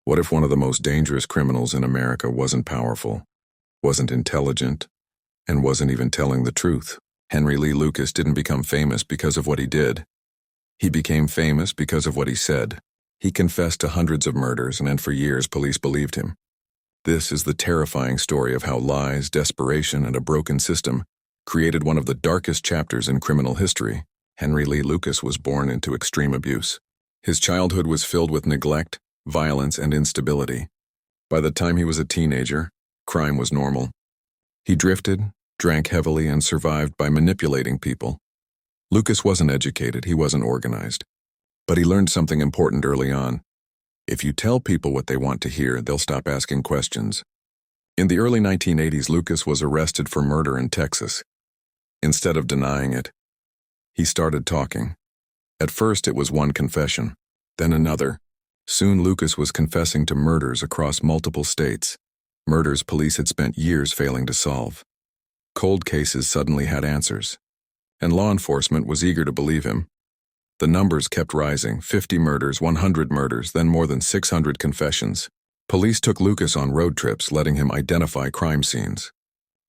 What if one of the most dangerous criminals in America wasn't powerful, wasn't intelligent, and wasn't even telling the truth? Henry Lee Lucas didn't become famous because of what he did. He became famous because of what he said. He confessed to hundreds of murders, and for years police believed him. This is the terrifying story of how lies, desperation, and a broken system created one of the darkest chapters in criminal history. Henry Lee Lucas was born into extreme abuse. His childhood was filled with neglect, violence, and instability. By the time he was a teenager, crime was normal. He drifted, drank heavily, and survived by manipulating people. Lucas wasn't educated, he wasn't organized. But he learned something important early on. If you tell people what they want to hear, they'll stop asking questions. In the early 1980s, Lucas was arrested for murder in Texas. Instead of denying it, he started talking. At first, it was one confession, then another. Soon, Lucas was confessing to murders across multiple states, murders police had spent years failing to solve. Cold cases suddenly had answers, and law enforcement was eager to believe him. The numbers kept rising: 50 murders, 100 murders, then more than 600 confessions. Police took Lucas on road trips, letting him identify crime scenes.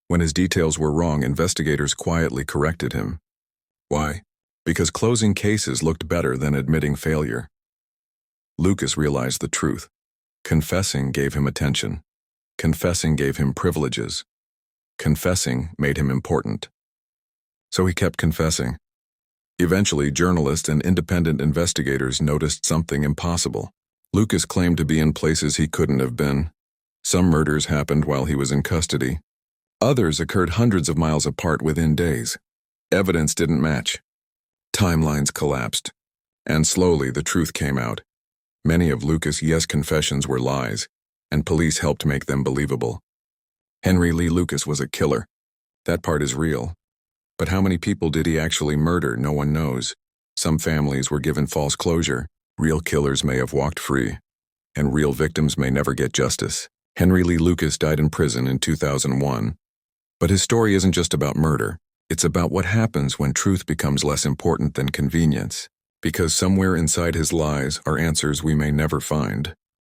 When his details were wrong, investigators quietly corrected him. Why? Because closing cases looked better than admitting failure. Lucas realized the truth. Confessing gave him attention. Confessing gave him privileges. Confessing made him important. So he kept confessing. Eventually, journalists and independent investigators noticed something impossible. Lucas claimed to be in places he couldn't have been. Some murders happened while he was in custody. Others occurred hundreds of miles apart within days. Evidence didn't match. Timelines collapsed. And slowly, the truth came out. Many of Lucas' confessions were lies, and police helped make them believable. Henry Lee Lucas was a killer. That part is real. But how many people did he actually murder? No one knows. Some families were given false closure. Real killers may have walked free, and real victims may never get justice. Henry Lee Lucas died in prison in 2001. But his story isn't just about murder. It's about what happens when truth becomes less important than convenience. Because somewhere inside his lies are answers we may never find.